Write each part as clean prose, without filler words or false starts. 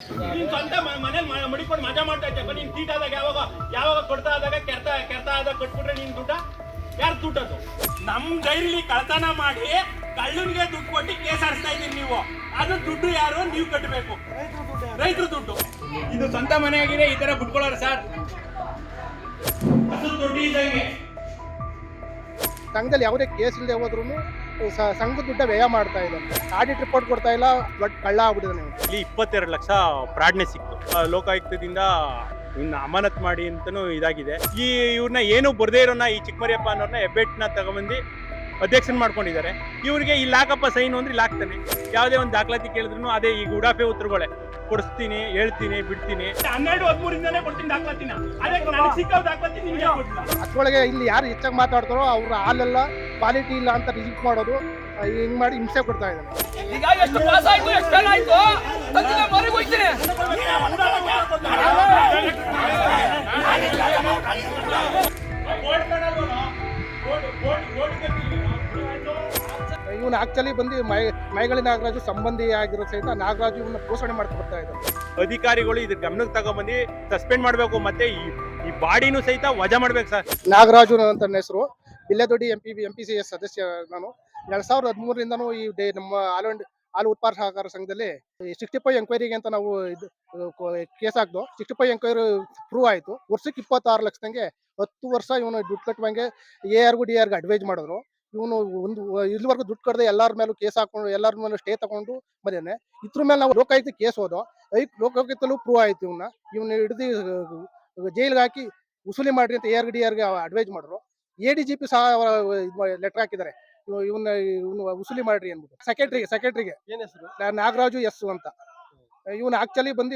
ನೀನ್ ಸ್ವಂತ ಮನೇಲಿ ಮಡಿಕೊಂಡು ಮಜಾ ಮಾಡ್ತಾ ಇದ್ದಪ್ಪ. ನೀನ್ ತೀಟ್ ಆದಾಗ ಯಾವಾಗ ಕೊಡ್ತಾ ಆದಾಗ ಕೆರ್ತಾ ಆದಾಗ ಕೊಟ್ಬಿಟ್ರೆ ನೀನ್ ದುಡ್ಡ ಯಾರು ದುಡ್ಡದು? ನಮ್ ಡೈರಿಲಿ ಕಳ್ತನ ಮಾಡಿ ಕಳ್ಳನಿಗೆ ದುಡ್ಡು ಕೊಟ್ಟು ಕೇಸ್ ಆಡಿಸ್ತಾ ಇದೀನಿ ನೀವು. ಅದು ದುಡ್ಡು ಯಾರು ನೀವು ಕಟ್ಟಬೇಕು, ರೈತರು ದುಡ್ಡು. ಇದು ಸ್ವಂತ ಮನೆಯಾಗಿದೆ ಈ ತರ ಬಿಟ್ಕೊಳ್ಳೋರು ಸರ್. ಅದು ದುಡ್ಡು ಇದ್ದಂಗೆ. ಸಂಘದಲ್ಲಿ ಯಾವುದೇ ಕೇಸ್ ಇಲ್ಲದೆ ಹೋದ್ರೂ ಸಂಘದ ದುಡ್ಡ ವ್ಯಯ ಮಾಡ್ತಾ ಇದ್ದಾರೆ. ಆಡಿಟ್ ರಿಪೋರ್ಟ್ ಕೊಡ್ತಾ ಇಲ್ಲ, ದೊಡ್ಡ ಕಳ್ಳ ಆಗ್ಬಿಟ್ಟಿದೆ. ಇಲ್ಲಿ 22 ಲಕ್ಷ ಫ್ರಾಡ್ನೆ ಸಿಕ್ತು. ಲೋಕಾಯುಕ್ತದಿಂದ ಇವ್ನ ಅಮಾನತ್ ಮಾಡಿ ಅಂತನೂ ಇದಾಗಿದೆ. ಇವ್ರನ್ನ ಏನು ಬರ್ದೇ ಇರೋನ ಈ ಚಿಕ್ಕಮರಿಯಪ್ಪ ಅನ್ನೋರ್ನ ಹೆಬ್ಬೆಟ್ನ ತಗೊಂಬಂದು ಅಧ್ಯಕ್ಷನ್ ಮಾಡ್ಕೊಂಡಿದ್ದಾರೆ. ಇವ್ರಿಗೆ ಇಲ್ಲಿ ಹಾಕಪ್ಪ ಸೈನ್ ಅಂದ್ರೆ ಇಲ್ಲಿ ಹಾಕ್ತಾನೆ. ಯಾವುದೇ ಒಂದು ದಾಖಲಾತಿ ಕೇಳಿದ್ರು ಅದೇ ಈಗ ಉಡಾಫೆ ಉತ್ತರಗಳೇ ಕೊಡಿಸ್ತೀನಿ, ಹೇಳ್ತೀನಿ, ಬಿಡ್ತೀನಿ. 12-13 ಕೊಡ್ತೀನಿ ದಾಖಲಾತಿನ. ಅದಕ್ಕೆ ಸಿಕ್ಕ ದಾಖಲಾತಿ ನಿಮ್ಗೆ ಅಷ್ಟೊಳಗೆ ಇಲ್ಲಿ ಯಾರು ಹೆಚ್ಚಾಗಿ ಮಾತಾಡ್ತಾರೋ ಅವ್ರ ಹಾಲೆಲ್ಲ ಕ್ವಾಲಿಟಿ ಇಲ್ಲ ಅಂತ ರಿಜೆಕ್ಟ್ ಮಾಡೋದು, ಹಿಂಗ್ ಮಾಡಿ ಹಿಂಸೆ ಕೊಡ್ತಾ ಇದ್ದಾರೆ. ಈಗ ಎಷ್ಟು ಪಾಸ್ ಆಯ್ತು, ಎಷ್ಟು ಫೇಲ್ ಆಯ್ತು ಅದನ್ನ ಮರೆಗೆ ಹೋಗ್ತೀನಿ. ಇವನು ಆಕ್ಚುಲಿ ಬಂದು ಮೈಗಳಿ ನಾಗರಾಜು ಸಂಬಂಧಿ ಆಗಿರೋ ಸಹಿತ ನಾಗರಾಜು ಇವನ್ನ ಪೋಷಣೆ ಮಾಡ್ಕೊಂಡು ಬರ್ತಾ ಇದ್ದಾರೆ. ಅಧಿಕಾರಿಗಳು ಇದ್ರ ಗಮನಕ್ಕೆ ತಗೊಂಡ್ಬಂದು ಸಸ್ಪೆಂಡ್ ಮಾಡಬೇಕು, ಮತ್ತೆ ಈ ಬಾಡಿನೂ ಸಹಿತ ವಜಾ ಮಾಡ್ಬೇಕು ಸರ್. ನಾಗರಾಜು ಅಂತ ನನ್ನ ಹೆಸರು. ಬಿಲ್ಲೆದೊಡ್ಡಿ MPCS ಸದಸ್ಯ ನಾನು. 2013ರಿಂದನೂ ಈ ನಮ್ಮ ಹಾಲು ಉತ್ಪಾದಕ ಸಹಕಾರ ಸಂಘದಲ್ಲಿ 65 ಎಂಕ್ವೈರಿಗೆ ಅಂತ ನಾವು ಕೇಸ್ ಹಾಕ್ದು. 65 ಎಂಕ್ವೈರಿ ಪ್ರೂವ್ ಆಯಿತು. ವರ್ಷಕ್ಕೆ 26 ಲಕ್ಷದಂಗೆ 10 ವರ್ಷ ಇವನು ದುಡ್ಡು ಕಟ್ಟುವಂಗೆ ARಗೂ DRಗೂ ಅಡ್ವೈಸ್ ಮಾಡಿದ್ರು. ಇವನು ಇಲ್ಲಿವರೆಗೂ ದುಡ್ಡು ಕಟ್ಟದೆ ಎಲ್ಲರ ಮೇಲೂ ಕೇಸ್ ಹಾಕೊಂಡು ಎಲ್ಲರ ಮೇಲೂ ಸ್ಟೇ ತಗೊಂಡು ಬಂದೇನೆ. ಇದ್ರ ಮೇಲೆ ನಾವು ಲೋಕಾಯುಕ್ತ ಕೇಸ್ ಹೋದೋ. ಲೋಕಾಯುಕ್ತಲ್ಲೂ ಪ್ರೂವ್ ಆಯ್ತು. ಇವನ್ನ ಹಿಡಿದು ಜೈಲಿಗೆ ಹಾಕಿ ವಸೂಲಿ ಮಾಡ್ರಿ ಅಂತ ARಗೂ DRಗೆ ಅಡ್ವೈಸ್ ಮಾಡಿದ್ರು. ADGP ಸಹ ಲೆಟರ್ ಹಾಕಿದ್ದಾರೆ, ಇವನ್ನ ವಸೂಲಿ ಮಾಡ್ರಿ ಅಂದ್ಬಿಟ್ಟು. ಸೆಕ್ರೆಟರಿಗೆ ಏನ್ ಹೆಸರು? ನಾಗರಾಜು ಎಸ್ ಅಂತ. ಇವನು ಆಕ್ಚುಲಿ ಬಂದು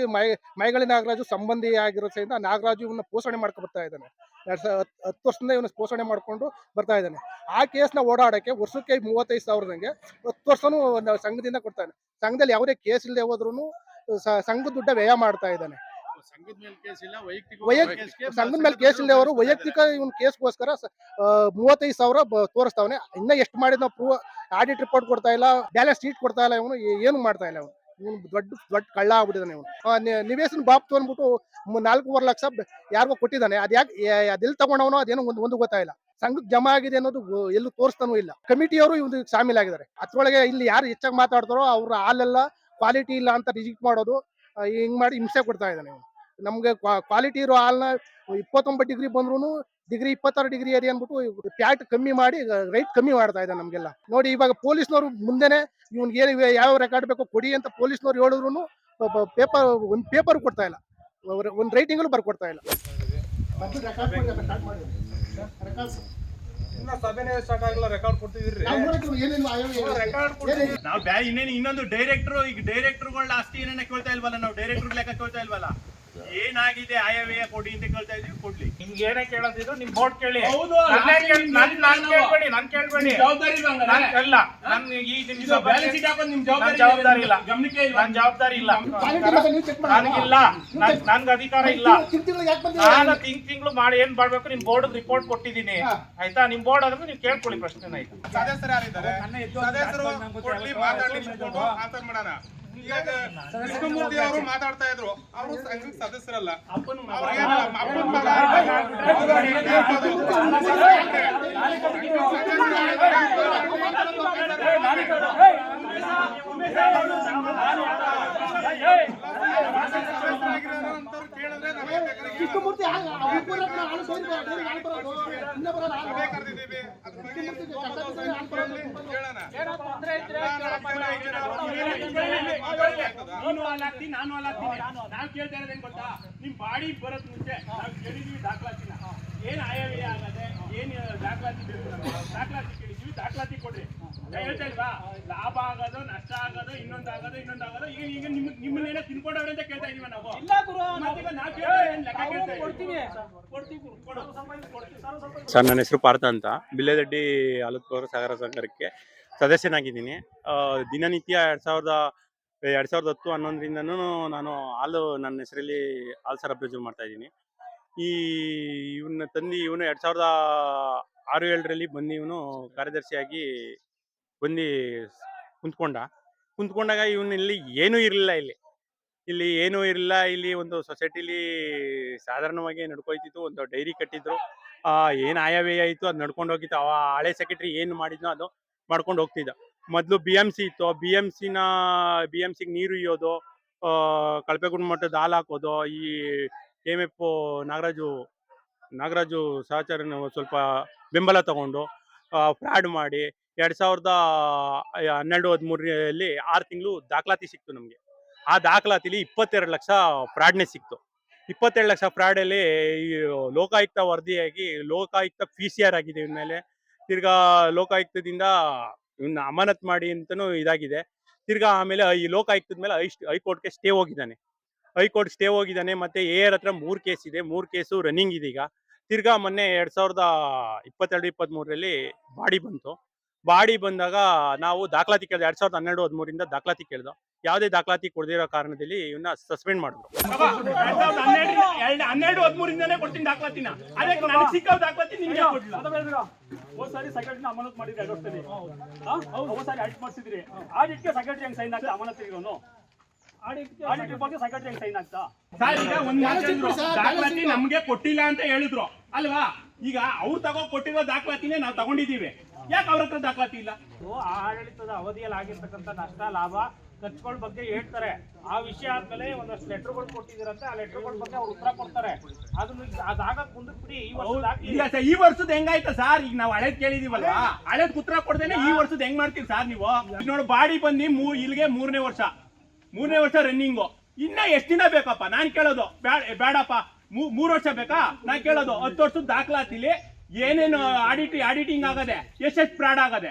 ಮೈಗಳಿ ನಾಗರಾಜು ಸಂಬಂಧಿ ಆಗಿರೋ ಸಹಿತ ನಾಗರಾಜು ಇವನ್ನ ಪೋಷಣೆ ಮಾಡ್ಕೊಂಡು ಬರ್ತಾ ಇದ್ದಾನೆ. 10 ವರ್ಷದಿಂದ ಇವನ್ನ ಪೋಷಣೆ ಮಾಡ್ಕೊಂಡು ಬರ್ತಾ ಇದ್ದಾನೆ. ಆ ಕೇಸ್ನ ಓಡಾಡಕ್ಕೆ ವರ್ಷಕ್ಕೆ 35,000ದಂಗೆ 10 ವರ್ಷನೂ ಸಂಘದಿಂದ ಕೊಡ್ತಾನೆ. ಸಂಘದಲ್ಲಿ ಯಾವುದೇ ಕೇಸ್ ಇಲ್ಲದೆ ಹೋದ್ರೂ ಸಂಘದ ದುಡ್ಡ ವ್ಯಯ ಮಾಡ್ತಾ ಇದ್ದಾನೆ. ಸಂಘದ ಮೇಲೆ ಕೇಸ್ ಇಲ್ಲದೆ ಅವರು ವೈಯಕ್ತಿಕ ಇವನ್ ಕೇಸ್ಗೋಸ್ಕರ 35,000 ತೋರಿಸ್ತಾವನೆ. ಇನ್ನ ಎಷ್ಟು ಮಾಡಿದ ಪ್ರೂವ್ ಆಡಿಟ್ ರಿಪೋರ್ಟ್ ಕೊಡ್ತಾ ಇಲ್ಲ, ಬ್ಯಾಲೆನ್ಸ್ ಶೀಟ್ ಕೊಡ್ತಾ ಇಲ್ಲ. ಇವನು ಏನು ಮಾಡ್ತಾ ಇಲ್ಲ. ಇವನು ದೊಡ್ಡ ಕಳ್ಳ ಆಗ್ಬಿಟ್ಟಿದ್ದಾನೆ. ಇವನು ನಿವೇಶನ ಬಾಪ್ತು ಅಂದ್ಬಿಟ್ಟು 4.5 ಲಕ್ಷ ಯಾರಿಗೋ ಕೊಟ್ಟಿದ್ದಾನೆ. ಅದೆಲ್ಲಿ ತಗೊಂಡವನೋ ಅದೇನೋ ಒಂದು ಗೊತ್ತಾಯಿಲ್ಲ. ಸಂಘಕ್ಕೆ ಜಮಾ ಆಗಿದೆ ಅನ್ನೋದು ಎಲ್ಲೂ ತೋರಿಸ್ತಾನೂ ಇಲ್ಲ. ಕಮಿಟಿಯವರು ಇವ್ನು ಶಾಮೀಲಾಗಿದ್ದಾರೆ. ಅದ್ರೊಳಗೆ ಇಲ್ಲಿ ಯಾರು ಹೆಚ್ಚಾಗಿ ಮಾತಾಡ್ತಾರೋ ಅವ್ರ ಹಾಲೆಲ್ಲ ಕ್ವಾಲಿಟಿ ಇಲ್ಲ ಅಂತ ರಿಜೆಕ್ಟ್ ಮಾಡೋದು, ಹಿಂಗ್ ಮಾಡಿ ಹಿಂಸೆ ಕೊಡ್ತಾ ಇದ್ದಾನೆ. ಇವನು ನಮ್ಗೆ ಕ್ವಾಲಿಟಿ ಇರೋ ಹಾಲ್ನ 29 ಡಿಗ್ರಿ ಬಂದ್ರು ಡಿಗ್ರಿ 26 ಡಿಗ್ರಿ ಏರಿ ಅಂದ್ಬಿಟ್ಟು ಫ್ಯಾಟ್ ಕಮ್ಮಿ ಮಾಡಿ ರೈಟ್ ಕಮ್ಮಿ ಮಾಡ್ತಾ ಇದ್ದಾರೆ ನಮ್ಗೆಲ್ಲ. ನೋಡಿ ಇವಾಗ ಪೊಲೀಸ್ನವರು ಮುಂದೆನೆ ಇವ್ನಿಗೆ ಏನು ಯಾವ ರೆಕಾರ್ಡ್ ಬೇಕೋ ಕೊಡಿ ಅಂತ ಪೊಲೀಸ್ನವ್ರು ಹೇಳಿದ್ರು ಒಂದು ಪೇಪರ್ ಕೊಡ್ತಾ ಇಲ್ಲ, ಒಂದು ರೈಟಿಂಗಲ್ಲೂ ಬರ್ಕೊಡ್ತಾ ಇಲ್ಲ. ಇನ್ನೊಂದು ಡೈರೆಕ್ಟರ್ಗಳ ಆಸ್ತಿ ಏನೇನ ಕೇಳ್ತಾ ಇಲ್ವಲ್ಲ, ನಾವು ಡೈರೆಕ್ಟರ್ ಲೆಕ್ಕ ಕೇಳ್ತಾ ಇಲ್ವಲ್ಲ. ಏನಾಗಿದೆ ಆಯವ್ಯಯ ಕೊಡಿ ಅಂತ ಕೇಳ್ತಾ ಇದೀವಿ, ಕೊಡ್ಲಿ. ನಿಮ್ಗೆ ಏನೇ ಕೇಳೋದಿದ್ರು ನಿಮ್ ಬೋರ್ಡ್ ಕೇಳಿ. ಹೌದು, ನಾನ್ ಕೇಳ್ಬೇಡಿ. ಜವಾಬ್ದಾರಿ ಇಲ್ಲ, ಜವಾಬ್ದಾರಿ ಇಲ್ಲ, ನನ್ ಜವಾಬ್ದಾರಿ ಇಲ್ಲ, ನನಗಿಲ್ಲ, ನನ್ಗೆ ಅಧಿಕಾರ ಇಲ್ಲ. ನಾನು ತಿಂಗಳು ಮಾಡಿ ಏನ್ ಮಾಡ್ಬೇಕು ನಿಮ್ ಬೋರ್ಡ್ ರಿಪೋರ್ಟ್ ಕೊಟ್ಟಿದ್ದೀನಿ, ಆಯ್ತಾ? ನಿಮ್ ಬೋರ್ಡ್ ಆದ್ರೆ ನೀವು ಕೇಳ್ಕೊಳ್ಳಿ ಪ್ರಶ್ನೆ. ಆಯ್ತು, ಸದಸ್ಯರು ಯಾರಿದ್ದಾರೆ? ಸದಸ್ಯರು ಕೊಡ್ಲಿ, ಮಾತಾಡ್ಲಿ, ಆನ್ಸರ್ ಮಾಡೋಣ. ಈಗ ಕೃಷ್ಣಮೂರ್ತಿ ಅವರು ಮಾತಾಡ್ತಾ ಇದ್ರು, ಅವರು ಸಂಘದ ಸದಸ್ಯರಲ್ಲ. ನಾನು ನಾವ್ ಕೇಳ್ತಾ ಇರೋದೇನ್ ಗೊತ್ತಾ? ನಿಮ್ ಬಾಡಿ ಬರೋದ್ ಮುಂಚೆ ನಾವು ಕೇಳಿದೀವಿ ದಾಖಲಾತಿನ. ಏನ್ ಆಯವ್ಯಯ ಆಗದೆ, ಏನ್ ದಾಖಲಾತಿ ಬೇಕು, ದಾಖಲಾತಿ ಕೇಳಿದೀವಿ, ದಾಖಲಾತಿ ಕೊಡ್ರಿ. ಹೇಳ್ತಾ ಇಲ್ವಾ? ಲಾಭ ಆಗೋದು, ನಷ್ಟ ಆಗೋದು, ಇನ್ನೊಂದಾಗೋದು. ಈಗ ನಿಮ್ಮನ್ನೇನೋ ತಿನ್ಕೊಂಡವ್ರೆ ಅಂತ ಕೇಳ್ತಾ ಇದೀವ ನಾವು. ಸರ್, ನನ್ನ ಹೆಸರು ಪಾರ್ಥ ಅಂತ. ಬಿಲ್ಲೆದೊಡ್ಡಿ ಹಾಲು ಉತ್ಪಾದಕ ಸಹಕಾರ ಸಂಘಕ್ಕೆ ಸದಸ್ಯನಾಗಿದ್ದೀನಿ. ದಿನನಿತ್ಯ 2010-11ರಿಂದನೂ ನಾನು ನನ್ನ ಹೆಸರಲ್ಲಿ ಹಾಲು ಸರಬರಾಜು ಮಾಡ್ತಾ ಇದ್ದೀನಿ. ಇವನ್ನ ತಂದು ಇವನು 2006-07ರಲ್ಲಿ ಬಂದು ಇವನು ಕಾರ್ಯದರ್ಶಿಯಾಗಿ ಬಂದು ಕುಂತ್ಕೊಂಡಾಗ ಇವನಲ್ಲಿ ಏನೂ ಇರಲಿಲ್ಲ. ಇಲ್ಲಿ ಇಲ್ಲಿ ಏನೂ ಇರಲಿಲ್ಲ. ಇಲ್ಲಿ ಒಂದು ಸೊಸೈಟಿಲಿ ಸಾಧಾರಣವಾಗಿ ನಡ್ಕೊಯ್ತಿತ್ತು. ಒಂದು ಡೈರಿ ಕಟ್ಟಿದ್ರು. ಏನು ಆಯವ್ಯಯ ಇತ್ತು ಅದು ನಡ್ಕೊಂಡು ಹೋಗಿತ್ತು. ಹಳೆ ಸೆಕ್ರೆಟರಿ ಏನು ಮಾಡಿದ್ನೋ ಅದು ಮಾಡ್ಕೊಂಡು ಹೋಗ್ತಿದ್ದ. ಮೊದಲು BMC ಇತ್ತು. BMCಗೆ ನೀರು ಇಯ್ಯೋದು, ಕಳಪೆಗುಂಡ ಮಟ್ಟದ ಹಾಲು ಹಾಕೋದು, ಈ KMF ನಾಗರಾಜು ಸಹಚರನ ಸ್ವಲ್ಪ ಬೆಂಬಲ ತಗೊಂಡು ಫ್ರಾಡ್ ಮಾಡಿ 2012-13ರಲ್ಲಿ 6 ತಿಂಗಳು ದಾಖಲಾತಿ ಸಿಕ್ತು ನಮಗೆ. ಆ ದಾಖಲಾತಿಲಿ 22 ಲಕ್ಷ ಫ್ರಾಡ್ನೆ ಸಿಕ್ತು. 22 ಲಕ್ಷ ಫ್ರಾಡಲ್ಲಿ ಈ ಲೋಕಾಯುಕ್ತ ವರದಿಯಾಗಿ ಲೋಕಾಯುಕ್ತ PCR ಆಗಿದೆ ಇವನ ಮೇಲೆ. ತಿರ್ಗಾ ಲೋಕಾಯುಕ್ತದಿಂದ ಇವನ್ನ ಅಮಾನತ್ ಮಾಡಿ ಅಂತನೂ ಇದಾಗಿದೆ. ತಿರ್ಗಾ ಆಮೇಲೆ ಈ ಲೋಕಾಯುಕ್ತದ ಮೇಲೆ ಹೈಕೋರ್ಟ್ಗೆ ಸ್ಟೇ ಹೋಗಿದ್ದಾನೆ. ಹೈಕೋರ್ಟ್ ಸ್ಟೇ ಹೋಗಿದ್ದಾನೆ. ಮತ್ತೆ AR ಹತ್ರ 3 ಕೇಸ್ ಇದೆ. 3 ಕೇಸು ರನ್ನಿಂಗ್ ಇದೆ ಈಗ. ತಿರ್ಗಾ ಮೊನ್ನೆ 2022-23ರಲ್ಲಿ ಬಾಡಿ ಬಂತು. ಬಾಡಿ ಬಂದಾಗ ನಾವು ದಾಖಲಾತಿ ಕೇಳಿದೆ. 2012-13ರಿಂದ ದಾಖಲಾತಿ ಕೇಳ್ದು. ಯಾವುದೇ ದಾಖಲಾತಿ ಕೊಡದಿರೋ ಕಾರಣದಲ್ಲಿ ಇವನ್ನ ಸಸ್ಪೆಂಡ್ ಮಾಡಿದ್ರು. 2012-13ರಿಂದನೇ ಕೊಡ್ತೀನಿ ದಾಖಲಾತಿನ. ಅದಕ್ಕೆ ನನಗೆ ಸಿಕ್ಕ ದಾಖಲಾತಿ ನಿಮಗೆ ಕೊಡ್ಲಿಲ್ಲ. ಹೋದ್ ಸಾರಿ ಸೆಕ್ರೆಟರಿನ ಅಮಾನತ್ ಮಾಡಿದ್ರೆ 2 ವರ್ಷದಲ್ಲಿ. ಹೋದ್ ಸಾರಿ ಆಡಿಟ್ ಮಾಡಿಸಿದ್ರಿ. ಆಡಿಟ್ಗೆ ಸೆಕ್ರೆಟರಿ ಹೆಂಗ್ ಸೈನ್ ಆಗ್ತಾ ಅಮಾನತ್ ಇರೋನು? ಆಡಿಟ್ ರಿಪೋರ್ಟ್ಗೆ ಸೆಕ್ರೆಟರಿ ಹೆಂಗ್ ಸೈನ್ ಆಗ್ತಾ? ಸರ್ ಈಗ ದಾಖಲಾತಿ ನಮ್ಗೆ ಕೊಟ್ಟಿಲ್ಲ ಅಂತ ಹೇಳಿದ್ರು ಅಲ್ವಾ? ಈಗ ಅವ್ರು ಕೊಟ್ಟಿರೋ ದಾಖಲಾತಿನೇ ನಾವು ತಗೊಂಡಿದೀವಿ. ಯಾಕೆ ಅವ್ರ ಹತ್ರ ದಾಖಲಾತಿ ಇಲ್ಲ? ಆಡಳಿತದ ಅವಧಿಯಲ್ಲಿ ಆಗಿರ್ತಕ್ಕಂಥ ನಷ್ಟ ಲಾಭ ಖರ್ಚುಗಳ ಬಗ್ಗೆ ಹೇಳ್ತಾರೆ. ಆ ವಿಷಯ ಆದ್ಮೇಲೆ ಒಂದಷ್ಟು ಲೆಟರ್ಗಳು ಕೊಟ್ಟಿದ್ದೀರಂತೆ. ಆ ಲೆಟರ್ಗಳ ಬಗ್ಗೆ ಅವ್ರು ಉತ್ತರ ಕೊಡ್ತಾರೆ. ಅದನ್ನ ಅದಾಗ ಮುಂದಕ್ಕೆ ಬಿಡಿ. ಇಲ್ಲ ಸರ್, ಈ ವರ್ಷದ ಹೆಂಗಾಯ್ತಾ ಸರ್? ಈಗ ನಾವು ಹಳೇದ್ ಕೇಳಿದೀವಲ್ವಾ, ಹಳೇದ್ ಉತ್ತರ ಕೊಡ್ದೇನೆ ಈ ವರ್ಷದ ಹೆಂಗ್ ಮಾಡ್ತೀರಿ ಸರ್ ನೀವು? ನೋಡಿ, ಬಾಡಿ ಬಂದು ಇಲ್ಲಿಗೆ 3ನೇ ವರ್ಷ ರನ್ನಿಂಗು. ಇನ್ನ ಎಷ್ಟು ದಿನ ಬೇಕಪ್ಪ? ನಾನ್ ಕೇಳೋದು ಬೇಡಪ್ಪ, 3 ವರ್ಷ ಬೇಕಾ? ನಾನ್ ಕೇಳೋದು 10 ವರ್ಷದ ದಾಖಲಾತಿಲಿ ಏನೇನು ಆಡಿಟಿಂಗ್ ಆಗದೆ, ಎಷ್ಟೆಷ್ಟು ಫ್ರಾಡ್ ಆಗದೆ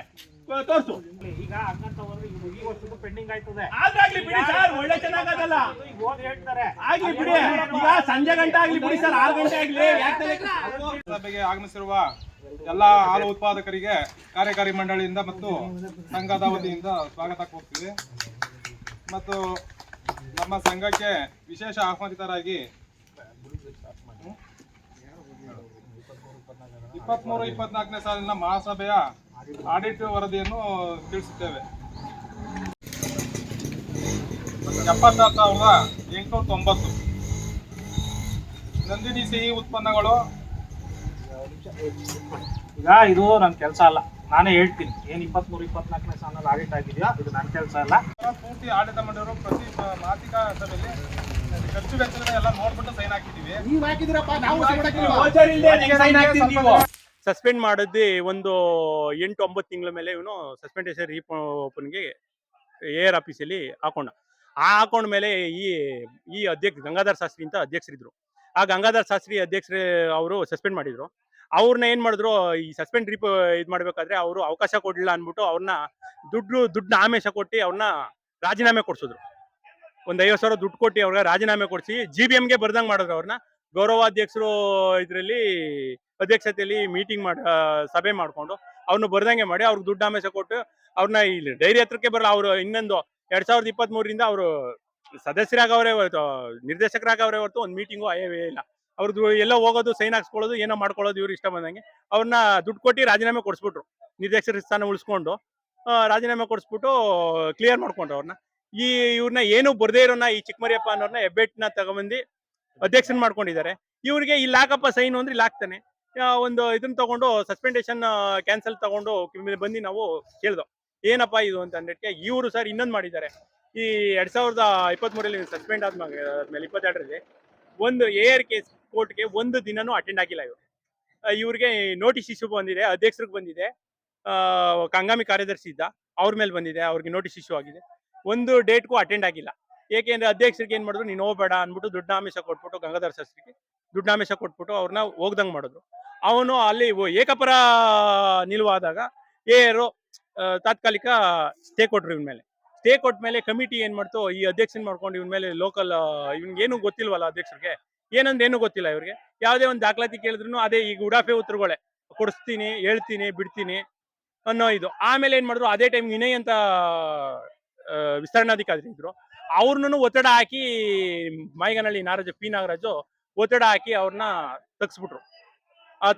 ತೋರ್ಸು. ಈಗ ಹಂಗಂತಂದ್ರೆ ಈ ವರ್ಷಕ್ಕೂ ಪೆಂಡಿಂಗ್ ಆಯ್ತದೆ. ಆಗ್ಲಿ ಬಿಡಿ ಸರ್, ಒಳ್ಳೆ ಚೆನ್ನಾಗದಲ್ಲ. ಈಗ ಹೋಗಿ ಹೇಳ್ತಾರೆ. ಆಗ್ಲಿ ಬಿಡಿ, ಈಗ ಸಂಜೆ ಗಂಟೆ ಆಗ್ಲಿ ಬಿಡಿ ಸರ್, 6 ಗಂಟೆ ಆಗ್ಲಿ. ಸಭೆಗೆ ಆಗಮಿಸಿರುವ ಎಲ್ಲ ಹಾಲು ಉತ್ಪಾದಕರಿಗೆ ಕಾರ್ಯಕಾರಿ ಮಂಡಳಿಯಿಂದ ಮತ್ತು ಸಂಘದ ವತಿಯಿಂದ ಸ್ವಾಗತ ಕೋರ್ತೀವಿ. ಮತ್ತು ನಮ್ಮ ಸಂಘಕ್ಕೆ ವಿಶೇಷ ಆಹ್ವಾನಿತರಾಗಿ 23-24ನೇ ಸಾಲಿನ ಮಹಾಸಭೆಯ ಆಡಿಟ್ ವರದಿಯನ್ನು ತಿಳಿಸುತ್ತೇವೆ. 76,890 ನಂದಿನಿ ಸಿಹಿ ಉತ್ಪನ್ನಗಳು. ಈಗ ಇದು ನನ್ನ ಕೆಲಸ ಅಲ್ಲ, ನಾನೇ ಹೇಳ್ತೀನಿ. ಏನ್ 23-24ನೇ ಸಾಲಿನಲ್ಲಿ ಆಡಿಟ್ ಆಗಿದೆಯಾ, ಇದು ನನ್ನ ಕೆಲಸ ಅಲ್ಲ. ಪೂರ್ತಿ ಆಡಳಿತ ಮಂಡಳಿಯವರು ಪ್ರತಿ ಮಾಸಿಕ ಸಭೆಯಲ್ಲಿ ಖರ್ಚು ವೆಚ್ಚದ ಎಲ್ಲ ನೋಡ್ಬಿಟ್ಟು ಸೈನ್ ಹಾಕಿದೀವಿ. ನೀವ್ ಹಾಕಿದಿರಪ್ಪ, ನಾವು ಸಸ್ಪೆಂಡ್ ಮಾಡಿದ್ವಿ. ಒಂದು 8-9 ತಿಂಗಳ ಮೇಲೆ ಇವನು ಸಸ್ಪೆಂಡೇಷನ್ ರೀಓಪನ್ಗೆ AR ಆಫೀಸಲ್ಲಿ ಹಾಕೊಂಡ. ಹಾಕೊಂಡ ಮೇಲೆ ಈ ಅಧ್ಯಕ್ಷ ಗಂಗಾಧರ್ ಶಾಸ್ತ್ರಿ ಅಂತ ಅಧ್ಯಕ್ಷರಿದ್ರು. ಆ ಗಂಗಾಧರ್ ಶಾಸ್ತ್ರಿ ಅಧ್ಯಕ್ಷರು ಅವರು ಸಸ್ಪೆಂಡ್ ಮಾಡಿದ್ರು. ಅವ್ರನ್ನ ಏನ್ ಮಾಡಿದ್ರು, ಈ ಸಸ್ಪೆಂಡ್ ಇದು ಮಾಡ್ಬೇಕಾದ್ರೆ ಅವರು ಅವಕಾಶ ಕೊಡ್ಲಿಲ್ಲ ಅನ್ಬಿಟ್ಟು ಅವ್ರನ್ನ ದುಡ್ಡನ್ನ ಆಮಿಷ ಕೊಟ್ಟು ಅವ್ರನ್ನ ರಾಜೀನಾಮೆ ಕೊಡ್ಸಿದ್ರು. ಒಂದು 50,000 ದುಡ್ಡು ಕೊಟ್ಟು ಅವ್ರಿಗೆ ರಾಜೀನಾಮೆ ಕೊಡಿಸಿ GBMಗೆ ಬರ್ದಂಗ್ ಮಾಡಿದ್ರು. ಅವ್ರನ್ನ ಗೌರವಾಧ್ಯಕ್ಷರು ಇದರಲ್ಲಿ ಅಧ್ಯಕ್ಷತೆಯಲ್ಲಿ ಸಭೆ ಮಾಡ್ಕೊಂಡು ಅವ್ರನ್ನ ಬರ್ದಂಗೆ ಮಾಡಿ ಅವ್ರಿಗೆ ದುಡ್ಡು ಆಮಿಷ ಕೊಟ್ಟು ಅವ್ರನ್ನ ಇಲ್ಲಿ ಡೈರಿ ಹತ್ರಕ್ಕೆ ಬರಲ್ಲ. ಅವರು ಇನ್ನೊಂದು 2023ರಿಂದ ಅವರು ಸದಸ್ಯರಾಗವ್ರೆ ಹೊರತು, ನಿರ್ದೇಶಕರಾಗವ್ರೆ ಹೊರತು ಒಂದು ಮೀಟಿಂಗು ಆಯವೇ ಇಲ್ಲ. ಅವ್ರದ್ದು ಎಲ್ಲ ಹೋಗೋದು, ಸೈನ್ ಹಾಕ್ಸ್ಕೊಳ್ಳೋದು, ಏನೋ ಮಾಡ್ಕೊಳ್ಳೋದು ಇವ್ರು ಇಷ್ಟ ಬಂದಂಗೆ. ಅವ್ರನ್ನ ದುಡ್ಡು ಕೊಟ್ಟು ರಾಜೀನಾಮೆ ಕೊಡಿಸ್ಬಿಟ್ರು. ನಿರ್ದೇಶಕರ ಸ್ಥಾನ ಉಳಿಸ್ಕೊಂಡು ರಾಜೀನಾಮೆ ಕೊಡಿಸ್ಬಿಟ್ಟು ಕ್ಲಿಯರ್ ಮಾಡ್ಕೊಂಡ್ರು ಅವ್ರನ್ನ. ಇವ್ರನ್ನ ಏನು ಬರ್ದೇ ಇರೋನ ಈ ಚಿಕ್ಕಮರಿಯಪ್ಪ ಅನ್ನೋರ್ನ ಹೆಬ್ಬೆಟ್ನ ತಗೊಂಬಂದು ಅಧ್ಯಕ್ಷನ್ ಮಾಡ್ಕೊಂಡಿದ್ದಾರೆ. ಇವ್ರಿಗೆ ಇಲ್ಲಿ ಹಾಕಪ್ಪ ಸೈನ್ ಅಂದ್ರೆ ಇಲ್ಲಿ ಹಾಕ್ತಾನೆ. ಒಂದು ಇದನ್ನ ತಗೊಂಡು ಸಸ್ಪೆಂಡೇಷನ್ ಕ್ಯಾನ್ಸಲ್ ತಗೊಂಡು ಬಂದು ನಾವು ಕೇಳ್ದೋ ಏನಪ್ಪಾ ಇದು ಅಂತ ಅಂದಕ್ಕೆ ಇವರು ಸರ್ ಇನ್ನೊಂದು ಮಾಡಿದ್ದಾರೆ. ಈ 2023ರಲ್ಲಿ ಸಸ್ಪೆಂಡ್ ಆದ್ಮೇಲೆ 22ರಲ್ಲಿ ಒಂದು AR ಕೇಸ್ ಕೋರ್ಟ್ಗೆ ಒಂದು ದಿನನೂ ಅಟೆಂಡ್ ಆಗಿಲ್ಲ. ಇವ್ರಿಗೆ ನೋಟಿಸ್ ಇಶ್ಯೂ ಬಂದಿದೆ, ಅಧ್ಯಕ್ಷರಿಗೆ ಬಂದಿದೆ, ಹಂಗಾಮಿ ಕಾರ್ಯದರ್ಶಿ ಇದ್ದ ಅವ್ರ ಮೇಲೆ ಬಂದಿದೆ, ಅವ್ರಿಗೆ ನೋಟಿಸ್ ಇಶ್ಯೂ ಆಗಿದೆ. ಒಂದು ಡೇಟ್ಗೂ ಅಟೆಂಡ್ ಆಗಿಲ್ಲ. ಏಕೆಂದ್ರೆ ಅಧ್ಯಕ್ಷರಿಗೆ ಏನ್ ಮಾಡಿದ್ರು, ನೀನು ಹೋಗ್ಬೇಡ ಅಂದ್ಬಿಟ್ಟು ದುಡ್ಡಾಮಿಷ ಕೊಟ್ಬಿಟ್ಟು ಗಂಗಾಧರ್ ಶಾಸ್ತ್ರಿಗೆ ದುಡ್ಡಾಮಿಷ ಕೊಟ್ಬಿಟ್ಟು ಅವ್ರನ್ನ ಹೋಗ್ದಂಗ್ ಮಾಡಿದ್ರು. ಅವನು ಅಲ್ಲಿ ಏಕಪರ ನಿಲುವಾದಾಗ AR ತಾತ್ಕಾಲಿಕ ಸ್ಟೇ ಕೊಟ್ರು ಇವನ್ ಮೇಲೆ. ಸ್ಟೇ ಕೊಟ್ಟ ಮೇಲೆ ಕಮಿಟಿ ಏನ್ ಮಾಡ್ತು, ಈ ಅಧ್ಯಕ್ಷನ್ ಮಾಡ್ಕೊಂಡು ಇವನ್ ಮೇಲೆ ಲೋಕಲ್ ಇವ್ನಿಗೇನು ಗೊತ್ತಿಲ್ವಲ್ಲ ಅಧ್ಯಕ್ಷರಿಗೆ, ಏನಂದ್ ಏನು ಗೊತ್ತಿಲ್ಲ ಇವ್ರಿಗೆ. ಯಾವುದೇ ಒಂದು ದಾಖಲಾತಿ ಕೇಳಿದ್ರು ಅದೇ ಈಗ ಉಡಾಫೆ ಉತ್ತರಗಳೇ ಕೊಡಿಸ್ತೀನಿ, ಹೇಳ್ತೀನಿ, ಬಿಡ್ತೀನಿ ಅನ್ನೋ ಇದು. ಆಮೇಲೆ ಏನ್ ಮಾಡಿದ್ರು, ಅದೇ ಟೈಮ್ ವಿನಯ್ ಅಂತ ವಿಸ್ತರಣಾಧಿಕಾರಿ ಇದ್ರು, ಅವ್ರನ್ನೂ ಒತ್ತಡ ಹಾಕಿ ಮಾಯಿಗನಹಳ್ಳಿ P. ನಾಗರಾಜು ಒತ್ತಡ ಹಾಕಿ ಅವ್ರನ್ನ ತಗ್ಸ್ಬಿಟ್ರು.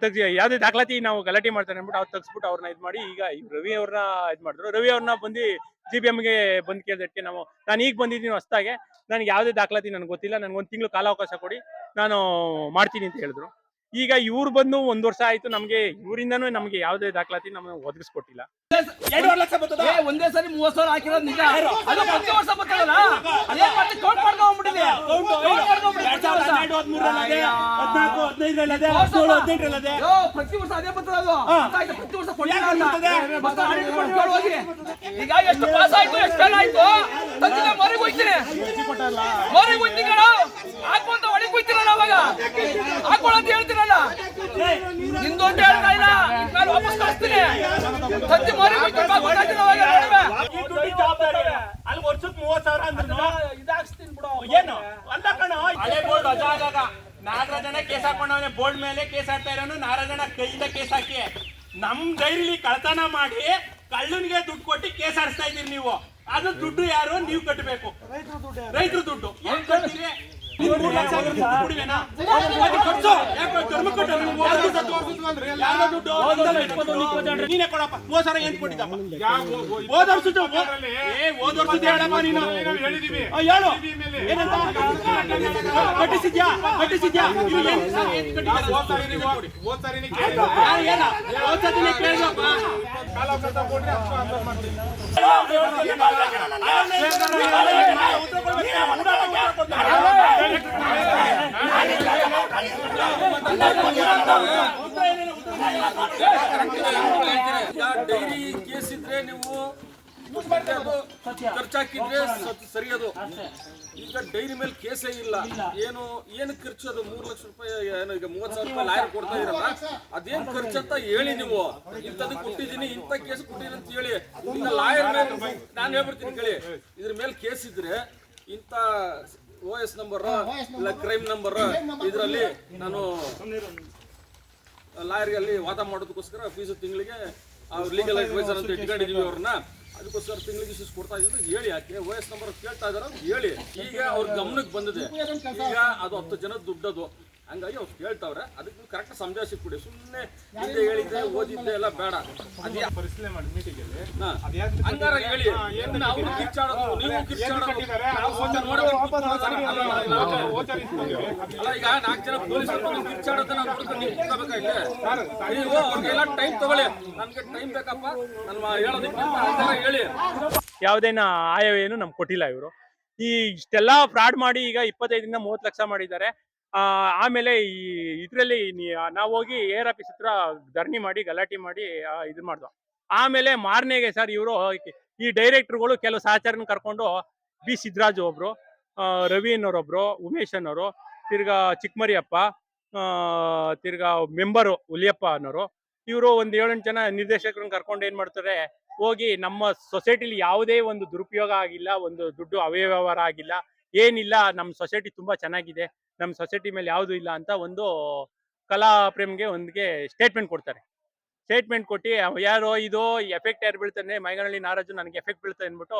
ತೆಗ್ಸಿ ಯಾವುದೇ ದಾಖಲಾತಿ ನಾವು ಗಲಾಟೆ ಮಾಡ್ತಾರೆ ಅಂದ್ಬಿಟ್ಟು ಅವ್ರು ತೆಗ್ಸ್ಬಿಟ್ಟು ಅವ್ರನ್ನ ಇದು ಮಾಡಿ ಈಗ ರವಿ ಅವ್ರನ್ನ ಇದು ಮಾಡಿದ್ರು. ರವಿ ಅವ್ರನ್ನ ಬಂದು CBMಗೆ ಬಂದು ಕೇಳಿದಕ್ಕೆ ನಾನು ಈಗ ಬಂದಿದ್ದೀನಿ ಹೊಸ್ದಾಗೆ, ನನಗೆ ಯಾವುದೇ ದಾಖಲಾತಿ ನನಗೆ ಗೊತ್ತಿಲ್ಲ, ನನಗೆ 1 ತಿಂಗಳು ಕಾಲಾವಕಾಶ ಕೊಡಿ, ನಾನು ಮಾಡ್ತೀನಿ ಅಂತ ಹೇಳಿದ್ರು. ಈಗ ಇವ್ರು ಬಂದು 1 ವರ್ಷ ಆಯ್ತು, ನಮಗೆ ಇವರಿಂದನೂ ನಮಗೆ ಯಾವುದೇ ದಾಖಲಾತಿ ನಮಗೆ ಒದಗಿಸ್ಕೊಟ್ಟಿಲ್ಲ. 2.5 ಲಕ್ಷ ಬರ್ತದ ಒಂದೇ ಸರಿ 30,000 ಹಾಕಿರೋದು ನಿಜ. ಅದು ಪ್ರತಿ ವರ್ಷ ಬರ್ತಾರಲ್ಲ, ಅದೇನ್ ಮಾಡ್ತೀವಿ? ಕೌಂಟ್ ಮಾಡ್ಕೊಂಡ್ಬಿಟ್ಟಿದೆ. ಪ್ರತಿ ವರ್ಷ ಅದೇ ಬರ್ತದೆ ಅದು. ಗೊತ್ತಾಯ್ತಾ? ಪ್ರತಿ ವರ್ಷ ಕೊಟ್ಟಿಲ್ಲ ಅಂತ. ಮತ್ತೆ ಆಡಿಟ್ ಮಾಡ್ಕೊಂಡು ಹೋಗಿ. ಈಗ ಎಷ್ಟು ಪಾಸ್ ಆಯ್ತು, ಎಷ್ಟು ಫೇಲ್ ಆಯ್ತು, ತಂದಿನ ಮರಿಗೆ ಹೋಯ್ತೀನಿ, ಮರಿಗೆ ಹೋಯ್ತೀನಿ ಕಣ. ಹಾಕುವಂತ ಒಳಗೆ ಹೋಯ್ತಿರಲ್ಲ, ಅವಾಗ ಹಾಕೊಳ್ಳಂತ ಹೇಳ್ತೀರಲ್ಲ, ನಿಂದು ಅಂತ ಹೇಳ್ತಾ ಇಲ್ಲ, ನಾನು ವಾಪಸ್ ಕಳಿಸ್ತೀನಿ. ತಂದಿ ಮರಿಗೆ ಹೋಯ್ತೀನಿ, ಗೊತ್ತಾಯ್ತಿಲ್ಲ ಅವಾಗ ನೋಡುವೆ. ಈ ದುಡ್ಡಿನ ಜವಾಬ್ದಾರಿ ಅಲ್ಲಿ ವರ್ಷಕ್ಕೆ 30,000 ಅಂದ್ರೆ ಇದಾಕ್ಸ್ತೀನಿ ಬಿಡು. ಏನು ಅಲ್ಲ ಕಣ. ಹಳೆ ಬೋರ್ಡ್ ರಜಾ ಆದಾಗ 4 ಜನ ಕೇಸ್ ಹಾಕೊಂಡವನೆ, ಬೋರ್ಡ್ ಮೇಲೆ ಕೇಸ್ ಹಾಕ್ತಾ ಇರೋನು 4 ಜನ ಕೈಯಿಂದ ಕೇಸ್ ಹಾಕಿ ನಮ್ ಡೈರಿಲಿ ಕಳ್ತನ ಮಾಡಿ ಕಳ್ಳನಿಗೆ ದುಡ್ಡು ಕೊಟ್ಟು ಕೇಸ್ ಆಡಿಸ್ತಾ ಇದೀರಿ ನೀವು. ಅದು ದುಡ್ಡು ಯಾರು? ನೀವು ಕಟ್ಟಬೇಕು. ರೈತರ ದುಡ್ಡು ಏನ್ ಕಟ್ತೀರಿ? 3 ಲಕ್ಷ ಕೊಡಿವೇನಾ? ಖರ್ಚು ಯಾಕೆ ಧರ್ಮ ಕೊಟ್ಟರು? ಯಾರ ದುಡ್ಡು? ನೀನೇ ಕೊಡಪ್ಪ. 30,000 ಏನ್ ಕೊಟ್ಟಿದ್ದಪ್ಪ? ಹೋದ ವರ್ಷದ ಹೇಳಪ್ಪ ನೀನು. ಹೇಳಿದೀವಿ ಹೇಳು ಏನಂತ ಕಟ್ಟಿಸಿದ್ಯಾ? ಕಟ್ಟಿಸಿದ್ಯಾ? ಇದು ಏನ್ ಕಟ್ಟಿದ್ದಾರೆ? ಹೋದ್ ಸಾರಿನೇ ಏನ ಹೋದ್ ಸತಿನೇ ಕೇಳ್ದಪ್ಪ. ಕಾಲಾವಕಾಶ ಕೊಡ್ರಿ, ಅಷ್ಟು ಆನ್ಸರ್ ಮಾಡ್ತೀವಿ. ಡೈರಿ ಕೇಸ್ ಇದ್ರೆ ನೀವು ಖರ್ಚಾಕಿದ್ರೆ ಸರಿ. ಅದು ಈಗ ಡೈರಿ ಮೇಲೆ ಕೇಸೇ ಇಲ್ಲ. ಏನು ಖರ್ಚು? ಅದು 3 ಲಕ್ಷ ರೂಪಾಯಿ, ಏನು ಈಗ 30,000 ರೂಪಾಯಿ ಲಾಯರ್ ಕೊಡ್ತಾ ಇರಲ್ಲ, ಅದೇನ್ ಖರ್ಚು ಅಂತ ಹೇಳಿ ನೀವು. ಇಂಥದ್ದು ಕೊಟ್ಟಿದ್ದೀನಿ, ಇಂಥ ಕೇಸ್ ಕೊಟ್ಟಿದ್ದೀನಿ ಅಂತ ಹೇಳಿ. ಈಗ ಲಾಯರ್ ಮೇಲೆ ನಾನು ಹೇಳ್ಬಿಡ್ತೀನಿ ಕೇಳಿ, ಇದ್ರ ಮೇಲೆ ಕೇಸ್ ಇದ್ರೆ ಇಂಥ OS ನಂಬರ್ ಇಲ್ಲ ಕ್ರೈಮ್ ನಂಬರ್ ಇದರಲ್ಲಿ ನಾನು ಲಾಯರ್ಗೆ ಅಲ್ಲಿ ವಾದ ಮಾಡೋದಕ್ಕೋಸ್ಕರ ಫೀಸು ತಿಂಗಳಿಗೆ ಲೀಗಲ್ ಅಡ್ವೈಸರ್ ಅಂತ ಇಟ್ಕೊಂಡಿದೀವಿ ಅವ್ರನ್ನ. ಅದಕ್ಕೋಸ್ಕರ ತಿಂಗಳಿಗೆ ಇಷ್ಟು ಕೊಡ್ತಾ ಇದ್ದೀವಿ ಹೇಳಿ. ಯಾಕೆ OS ನಂಬರ್ ಕೇಳ್ತಾ ಇದಾರೆ ಹೇಳಿ. ಈಗ ಅವ್ರ ಗಮನಕ್ಕೆ ಬಂದಿದೆ, ಈಗ ಅದು 10 ಜನ ದುಡ್ಡದು, ಹಂಗಾಗಿ ಅವ್ರು ಕೇಳ್ತಾವ್ರೆ. ಅದಕ್ಕೆ ಕರೆಕ್ಟ್ ಸಂಜಾಯಿಸಿ ಕೊಡಿ. ಸುಮ್ಮನೆ ಹಿಂದೆ ಹೇಳಿದ್ದೆ ಓದಿದ್ದೆ ಎಲ್ಲ ಬೇಡ. ಅದೇ ಪರಿಶೀಲನೆ ಮಾಡಿ ಮೀಟಿಂಗ್ ಅಲ್ಲಿ ಹಂಗಾರ ಹೇಳಿ. ಅವ್ರು ಕಿರ್ಚಾಡೋದು, ನೀವು ಕಿರ್ಚಾಡೋದು. ಅಲ್ಲ, ಈಗ 4 ಜನ ಪೊಲೀಸರು ಕಿರ್ಚಾಡೋದನ್ನ ನೋಡ್ಕೊಂಡು ನೀವು ಕೂತ್ಕೋಬೇಕಾಯ್ತೆ. ನೀವು ಅವ್ರಿಗೆಲ್ಲ ಟೈಮ್ ತಗೊಳ್ಳಿ. ನನ್ಗೆ ಟೈಮ್ ಬೇಕಪ್ಪ, ನಾನು ಹೇಳೋದಕ್ಕೆ ಹೇಳಿ. ಯಾವುದೇನ ಆಯವೇನು ನಮ್ಗೆ ಕೊಟ್ಟಿಲ್ಲ ಇವರು. ಈ ಇಷ್ಟೆಲ್ಲ ಫ್ರಾಡ್ ಮಾಡಿ ಈಗ 25ರಿಂದ 30 ಲಕ್ಷ ಮಾಡಿದ್ದಾರೆ. ಆಮೇಲೆ ಈ ಇದರಲ್ಲಿ ನಾವು ಹೋಗಿ AR ಆಫೀಸ್ ಹತ್ರ ಧರಣಿ ಮಾಡಿ ಗಲಾಟೆ ಮಾಡಿ ಇದು ಮಾಡ್ದು. ಆಮೇಲೆ ಮಾರನೆಗೆ ಸರ್ ಇವರು ಈ ಡೈರೆಕ್ಟರ್ಗಳು ಕೆಲವು ಸಹಚರನ ಕರ್ಕೊಂಡು B ಸಿದ್ದರಾಜು ಒಬ್ರು, ರವಿ ಅನ್ನೋರೊಬ್ರು, ಉಮೇಶ್ ಅನ್ನೋರು, ತಿರ್ಗಾ ಚಿಕ್ಕಮರಿಯಪ್ಪ, ತಿರ್ಗಾ ಮೆಂಬರು ಹುಲಿಯಪ್ಪ ಅನ್ನೋರು, ಇವರು ಒಂದು 7-8 ಜನ ನಿರ್ದೇಶಕರನ್ನ ಕರ್ಕೊಂಡು ಏನ್ ಮಾಡ್ತಾರೆ, ಹೋಗಿ ನಮ್ಮ ಸೊಸೈಟಿಲಿ ಯಾವುದೇ ಒಂದು ದುರುಪಯೋಗ ಆಗಿಲ್ಲ, ಒಂದು ದುಡ್ಡು ಅವ್ಯವಹಾರ ಆಗಿಲ್ಲ, ಏನಿಲ್ಲ, ನಮ್ಮ ಸೊಸೈಟಿ ತುಂಬಾ ಚೆನ್ನಾಗಿದೆ, ನಮ್ಮ ಸೊಸೈಟಿ ಮೇಲೆ ಯಾವುದು ಇಲ್ಲ ಅಂತ ಒಂದು ಕಲಾ ಪ್ರೇಮ್ಗೆ ಒಂದಿಗೆ ಸ್ಟೇಟ್ಮೆಂಟ್ ಕೊಡ್ತಾರೆ. ಸ್ಟೇಟ್ಮೆಂಟ್ ಕೊಟ್ಟು ಯಾರೋ ಇದು ಎಫೆಕ್ಟ್ ಯಾರು ಬೀಳ್ತಾನೆ, ಮೈಗನಹಳ್ಳಿ ನಾರಾಜು ನನಗೆ ಎಫೆಕ್ಟ್ ಬೀಳ್ತಾ ಅಂದ್ಬಿಟ್ಟು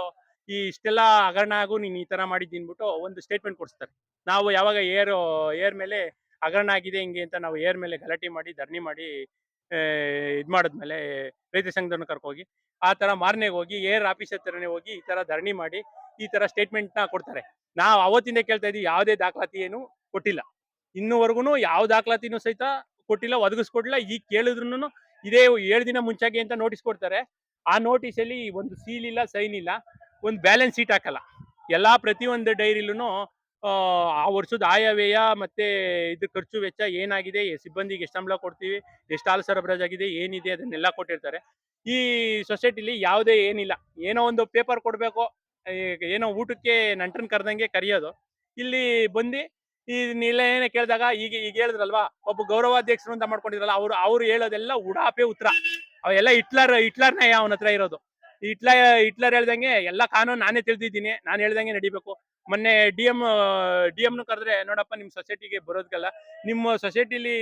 ಈ ಇಷ್ಟೆಲ್ಲ ಹಗರಣ ಆಗು ನೀನು ಈ ತರ ಮಾಡಿದ್ದೀನಿ ಅಂದ್ಬಿಟ್ಟು ಒಂದು ಸ್ಟೇಟ್ಮೆಂಟ್ ಕೊಡಿಸ್ತಾರೆ. ನಾವು ಯಾವಾಗ ಏರ್ ಮೇಲೆ ಹಗರಣ ಆಗಿದೆ ಹಿಂಗೆ ಅಂತ ನಾವು ಏರ್ ಮೇಲೆ ಗಲಾಟೆ ಮಾಡಿ ಧರಣಿ ಮಾಡಿ ಇದು ಮಾಡಿದ್ಮೇಲೆ ರೈತ ಸಂಘದವ್ರನ್ನ ಕರ್ಕೋಗಿ ಆ ತರ ಮಾರನೆಗೆ ಹೋಗಿ ಏರ್ ಆಫೀಸ್ ಹತ್ರನೇ ಹೋಗಿ ಈ ತರ ಧರಣಿ ಮಾಡಿ ಈ ತರ ಸ್ಟೇಟ್ಮೆಂಟ್ನ ಕೊಡ್ತಾರೆ. ನಾವು ಅವತ್ತಿಂದ ಕೇಳ್ತಾ ಇದೀವಿ, ಯಾವುದೇ ದಾಖಲಾತಿ ಏನು ಕೊಟ್ಟಿಲ್ಲ. ಇನ್ನೂವರೆಗೂ ಯಾವ ದಾಖಲಾತಿನೂ ಸಹಿತ ಕೊಟ್ಟಿಲ್ಲ, ಒದಗಿಸ್ಕೊಡ್ಲಿಲ್ಲ. ಈಗ ಕೇಳಿದ್ರು ಇದೇ 7 ದಿನ ಮುಂಚಾಗೆ ಅಂತ ನೋಟಿಸ್ ಕೊಡ್ತಾರೆ. ಆ ನೋಟಿಸಲ್ಲಿ ಒಂದು ಸೀಲ್ ಇಲ್ಲ, ಸೈನ್ ಇಲ್ಲ, ಒಂದು ಬ್ಯಾಲೆನ್ಸ್ ಶೀಟ್ ಹಾಕಲ್ಲ. ಪ್ರತಿಯೊಂದು ಡೈರಿಲೂ ಆ ವರ್ಷದ ಆಯವ್ಯಯ ಮತ್ತೆ ಇದು ಖರ್ಚು ವೆಚ್ಚ ಏನಾಗಿದೆ, ಸಿಬ್ಬಂದಿಗೆ ಎಷ್ಟು ಸಂಬಳ ಕೊಡ್ತೀವಿ, ಎಷ್ಟು ಹಾಲು ಸರಬರಾಜಾಗಿದೆ, ಏನಿದೆ ಅದನ್ನೆಲ್ಲ ಕೊಟ್ಟಿರ್ತಾರೆ. ಈ ಸೊಸೈಟಿಲಿ ಯಾವುದೇ ಏನಿಲ್ಲ. ಏನೋ ಒಂದು ಪೇಪರ್ ಕೊಡಬೇಕು, ಏನೋ ಊಟಕ್ಕೆ ನಂಟನ್ ಕರೆದಂಗೆ ಕರೆಯೋದು. ಇಲ್ಲಿ ಬಂದು ಇದನ್ನೆಲ್ಲ ಏನೇ ಕೇಳಿದಾಗ ಈಗ ಹೇಳಿದ್ರಲ್ವಾ, ಒಬ್ಬ ಗೌರವಾಧ್ಯಕ್ಷರು ಅಂತ ಮಾಡ್ಕೊಂಡಿದ್ರಲ್ಲ, ಅವ್ರು ಹೇಳೋದೆಲ್ಲ ಉಡಾಪೆ ಉತ್ತರ. ಅವೆಲ್ಲ ಹಿಟ್ಲರ್ ನ್ಯಾಯ ಅವನ ಹತ್ರ ಇರೋದು. ಹಿಟ್ಲರ್ ಹೇಳ್ದಂಗೆ ಎಲ್ಲ ಕಾನೂನು ನಾನೇ ತಿಳಿದಿದ್ದೀನಿ, ನಾನು ಹೇಳ್ದಂಗೆ ನಡಿಬೇಕು. ಮೊನ್ನೆ ಡಿ.ಎಂ ಕರೆದ್ರೆ, ನೋಡಪ್ಪ ನಿಮ್ಮ ಸೊಸೈಟಿಗೆ ಬರೋದಕ್ಕಲ್ಲ, ನಿಮ್ಮ ಸೊಸೈಟಿಲಿ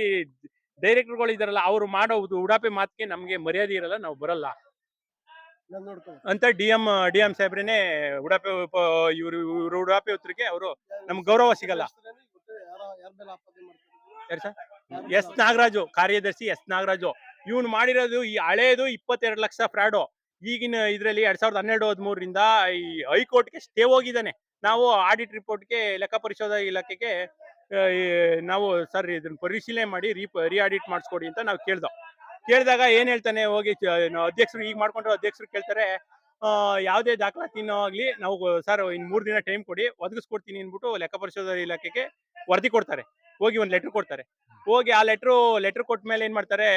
ಡೈರೆಕ್ಟರ್ಗಳು ಇದಾರಲ್ಲ, ಅವ್ರು ಮಾಡೋ ಉಡಾಪೆ ಮಾತಿಗೆ ನಮ್ಗೆ ಮರ್ಯಾದೆ ಇರಲ್ಲ, ನಾವು ಬರಲ್ಲ ಅಂತ ಡಿ.ಎಂ ಸಾಹೇಬ್ರೇನೆ ಉಡಾಪೆ ಇವ್ರು ಉಡಾಪೆ ಉತ್ತರಕ್ಕೆ ಅವರು ನಮ್ಗೆ ಗೌರವ ಸಿಗಲ್ಲ. ಯಾರು ಸರ್ ಎಸ್ ನಾಗರಾಜು, ಕಾರ್ಯದರ್ಶಿ ಎಸ್ ನಾಗರಾಜು. ಇವನು ಮಾಡಿರೋದು ಈ ಹಳೇದು 22 ಲಕ್ಷ ಫ್ರಾಡು. ಈಗಿನ ಇದರಲ್ಲಿ 2012-13ರಿಂದ ಈ ಹೈಕೋರ್ಟ್ಗೆ ಸ್ಟೇ ಹೋಗಿದ್ದಾನೆ. ನಾವು ಆಡಿಟ್ ರಿಪೋರ್ಟ್ಗೆ ಲೆಕ್ಕ ಪರಿಶೋಧನಾ ಇಲಾಖೆಗೆ ನಾವು ಸರ್ ಇದನ್ನ ಪರಿಶೀಲನೆ ಮಾಡಿ ರೀ ಆಡಿಟ್ ಮಾಡಿಸ್ಕೊಡಿ ಅಂತ ನಾವು ಕೇಳಿದಾಗ ಏನ್ ಹೇಳ್ತಾನೆ, ಹೋಗಿ ಅಧ್ಯಕ್ಷರು ಈಗ ಮಾಡ್ಕೊಂಡ್ರೆ ಅಧ್ಯಕ್ಷರು ಕೇಳ್ತಾರೆ, ಯಾವುದೇ ದಾಖಲಾತಿನೋ ಆಗ್ಲಿ ನಾವು ಸರ್ ಇನ್ 3 ದಿನ ಟೈಮ್ ಕೊಡಿ, ಒದಗಿಸ್ಕೊಡ್ತೀನಿ ಅಂದ್ಬಿಟ್ಟು ಲೆಕ್ಕ ಪರಿಶೋಧನಾ ಇಲಾಖೆಗೆ ವರದಿ ಕೊಡ್ತಾರೆ. ಹೋಗಿ ಒಂದು ಲೆಟರ್ ಕೊಡ್ತಾರೆ. ಹೋಗಿ ಆ ಲೆಟರ್ ಕೊಟ್ಟ ಮೇಲೆ ಏನ್ ಮಾಡ್ತಾರೆ,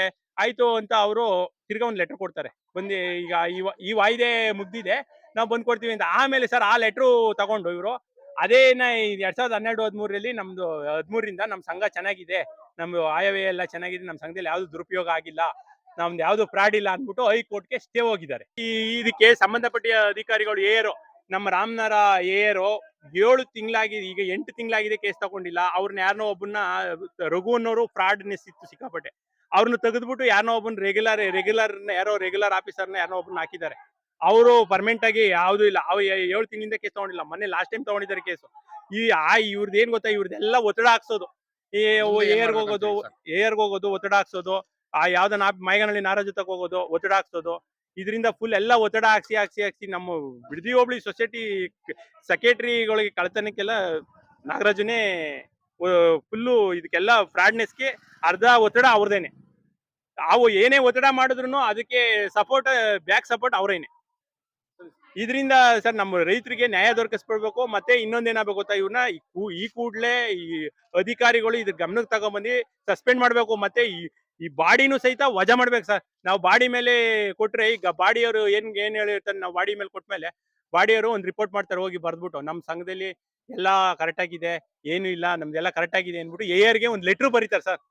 ಆಯ್ತು ಅಂತ ಅವರು ತಿರ್ಗಾ ಒಂದು ಲೆಟರ್ ಕೊಡ್ತಾರೆ. ಬಂದು ಈಗ ಈ ವಾಯ್ದೆ ಮುಗ್ದಿದೆ, ನಾವು ಬಂದ್ ಕೊಡ್ತೀವಿ ಅಂತ. ಆಮೇಲೆ ಸರ್ ಆ ಲೆಟ್ರು ತಗೊಂಡು ಇವರು ಅದೇನ 2012-13ರಲ್ಲಿ ನಮ್ದು 13ರಿಂದ ನಮ್ಮ ಸಂಘ ಚೆನ್ನಾಗಿದೆ, ನಮ್ದು ಆಯವ್ಯಯ ಎಲ್ಲ ಚೆನ್ನಾಗಿದೆ, ನಮ್ಮ ಸಂಘದಲ್ಲಿ ಯಾವ್ದು ದುರುಪಯೋಗ ಆಗಿಲ್ಲ, ನಮ್ದು ಯಾವ್ದು ಫ್ರಾಡ್ ಇಲ್ಲ ಅಂದ್ಬಿಟ್ಟು ಹೈಕೋರ್ಟ್ಗೆ ಸ್ಟೇ ಹೋಗಿದ್ದಾರೆ. ಇದಕ್ಕೆ ಸಂಬಂಧಪಟ್ಟ ಅಧಿಕಾರಿಗಳು ಏರು ನಮ್ಮ ರಾಮನಗರ ಏರು 7 ತಿಂಗಳಾಗಿದೆ, ಈಗ 8 ತಿಂಗಳಾಗಿದೆ ಕೇಸ್ ತಗೊಂಡಿಲ್ಲ. ಅವ್ರನ್ನ ಯಾರನ್ನೋ ಒಬ್ಬನ್ನ ರಘು ಅನ್ನೋರು ಫ್ರಾಡ್ನೆಸ್ ಇತ್ತು ಸಿಕ್ಕಾಪಟ್ಟೆ, ಅವ್ರನ್ನ ತೆಗೆದ್ಬಿಟ್ಟು ಯಾರನ್ನೋ ಒಬ್ಬನ ರೆಗ್ಯುಲರ್ ಆಫೀಸರ್ನ ಯಾರನ್ನೋ ಒಬ್ಬನ ಹಾಕಿದ್ದಾರೆ. ಅವರು ಪರ್ಮನೆಂಟ್ ಆಗಿ ಯಾವ್ದು ಇಲ್ಲ. ಅವ್ರು 7 ತಿಂಗಳಿಂದ ಕೇಸ್ ತಗೊಂಡಿಲ್ಲ. ಮೊನ್ನೆ ಲಾಸ್ಟ್ ಟೈಮ್ ತಗೊಂಡಿದ್ದಾರೆ ಕೇಸು. ಇವ್ರದ್ದು ಏನ್ ಗೊತ್ತಾ, ಇವ್ರದೆಲ್ಲ ಒತ್ತಡ ಹಾಕ್ಸೋದು, ಏರ್ಗೆ ಹೋಗೋದು ಒತ್ತಡ ಹಾಕ್ಸೋದು, ಯಾವ್ದನ್ನ ಮೈಗನಹಳ್ಳಿ ನಾರಾಜು ತಕ ಹೋಗೋದು ಒತ್ತಡ ಹಾಕ್ಸೋದು. ಇದರಿಂದ ಫುಲ್ ಎಲ್ಲ ಒತ್ತಡ ಹಾಕ್ಸಿ ನಮ್ಮ ಬಿಡದಿ ಹೋಬಳಿ ಸೊಸೈಟಿ ಸೆಕ್ರೆಟರಿಗಳಿಗೆ ಕಳ್ತನಕ್ಕೆಲ್ಲ ನಾಗರಾಜನೇ ಫುಲ್ಲು ಇದಕ್ಕೆಲ್ಲ ಫ್ರಾಡ್ನೆಸ್ಗೆ ಅರ್ಧ ಒತ್ತಡ ಅವ್ರದೇನೆ. ಅವು ಏನೇ ಒತ್ತಡ ಮಾಡಿದ್ರು ಅದಕ್ಕೆ ಬ್ಯಾಕ್ ಸಪೋರ್ಟ್ ಅವರೇನೆ. ಇದರಿಂದ ಸರ್ ನಮ್ಮ ರೈತರಿಗೆ ನ್ಯಾಯ ದೊರಕಿಸ್ಕೊಡ್ಬೇಕು. ಮತ್ತೆ ಇನ್ನೊಂದೇನಾಗಬೇಕು ಗೊತ್ತಾ, ಇವ್ರನ್ನ ಈ ಕೂಡಲೇ ಈ ಅಧಿಕಾರಿಗಳು ಇದ್ರ ಗಮನಕ್ಕೆ ತಗೊಂಡ್ಬಂದು ಸಸ್ಪೆಂಡ್ ಮಾಡ್ಬೇಕು. ಮತ್ತೆ ಈ ಬಾಡಿನೂ ಸಹಿತ ವಜಾ ಮಾಡ್ಬೇಕು ಸರ್. ನಾವು ಬಾಡಿ ಮೇಲೆ ಕೊಟ್ರೆ, ಈಗ ಬಾಡಿಯವರು ಏನ್ ಹೇಳಿರ್ತಾರೆ, ನಾವು ಬಾಡಿ ಮೇಲೆ ಕೊಟ್ಮೇಲೆ ಬಾಡಿಯವರು ಒಂದು ರಿಪೋರ್ಟ್ ಮಾಡ್ತಾರೆ, ಹೋಗಿ ಬರ್ದ್ಬಿಟ್ಟು ನಮ್ಮ ಸಂಘದಲ್ಲಿ ಎಲ್ಲ ಕರೆಕ್ಟ್ ಆಗಿದೆ, ಏನು ಇಲ್ಲ, ನಮ್ದೆಲ್ಲ ಕರೆಕ್ಟ್ ಆಗಿದೆ ಅಂದ್ಬಿಟ್ಟು ಏರ್ಗೆ ಒಂದು ಲೆಟ್ರು ಬರೀತಾರೆ ಸರ್.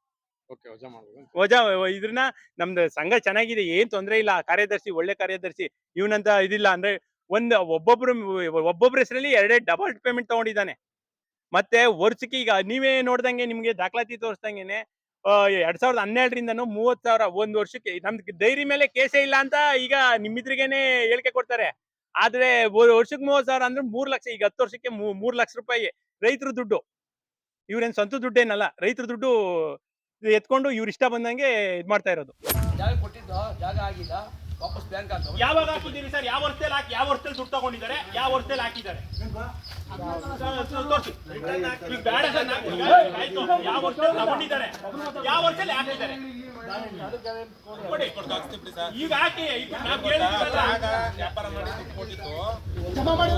ವಜಾ ಇದ್ರನ್ನ ನಮ್ದು ಸಂಘ ಚೆನ್ನಾಗಿದೆ, ಏನ್ ತೊಂದರೆ ಇಲ್ಲ, ಕಾರ್ಯದರ್ಶಿ ಒಳ್ಳೆ ಕಾರ್ಯದರ್ಶಿ, ಇವನಂತ ಇದಿಲ್ಲ ಅಂದ್ರೆ ಒಬ್ಬೊಬ್ರ ಹೆಸರಲ್ಲಿ 2 ಡಬಲ್ ಪೇಮೆಂಟ್ ತಗೊಂಡಿದ್ದಾನೆ. ಮತ್ತೆ ವರ್ಷಕ್ಕೆ ಈಗ ನೀವೇ ನೋಡ್ದಂಗೆ ನಿಮ್ಗೆ ದಾಖಲಾತಿ ತೋರಿಸ್ದಂಗೆನೆ 2012ರಿಂದನೂ 30,000 ಒಂದ್ ವರ್ಷಕ್ಕೆ. ನಮ್ದು ಡೈರಿ ಮೇಲೆ ಕೇಸೇ ಇಲ್ಲ ಅಂತ ಈಗ ನಿಮ್ಮಿದ್ರಿಗೇನೆ ಹೇಳಿಕೆ ಕೊಡ್ತಾರೆ. ಆದ್ರೆ ವರ್ಷಕ್ಕೆ 30,000 ಅಂದ್ರೆ 3 ಲಕ್ಷ. ಈಗ 10 ವರ್ಷಕ್ಕೆ 3 ಲಕ್ಷ ರೂಪಾಯಿ ರೈತರ ದುಡ್ಡು. ಇವ್ರೇನ್ ಸ್ವಂತ ದುಡ್ಡೇನಲ್ಲ, ರೈತರ ದುಡ್ಡು ಎತ್ಕೊಂಡು ಇವ್ರು ಇಷ್ಟ ಬಂದಂಗೆ ಇದ್ ಮಾಡ್ತಾ ಇರೋದು. ಜಾಗ ಕೊಟ್ಟಿದ್ದು ಜಾಗ ಆಗಿಲ್ಲ, ವಾಪಸ್ ಬ್ಯಾಂಕ್ ಹಾಕೋ. ಯಾವಾಗ ಹಾಕಿದ್ದೀರಿ ಸರ್? ಯಾವ ವರ್ಷದಲ್ಲಿ ದುಡ್ಡು ತಗೊಂಡಿದ್ದಾರೆ, ಯಾವ ವರ್ಷದಲ್ಲಿ ಹಾಕಿದ್ದಾರೆ ತೋರಿಸಿ. ಬೇಡ ಸರ್, ಆಯ್ತು, ಯಾವ ವರ್ಷದಲ್ಲಿ ತಗೊಂಡಿದ್ದಾರೆ, ಯಾವ ವರ್ಷದಲ್ಲಿ ಹಾಕಿದ್ದಾರೆ ಕೊಡಿ. ಈಗ ಹಾಕಿ, ನಾವು ಕೇಳಿದ್ವಲ್ಲ, ವ್ಯಾಪಾರ ಮಾಡಿ ದುಡ್ಡು ಕೊಟ್ಟಿತ್ತು, ವಾಪಸ್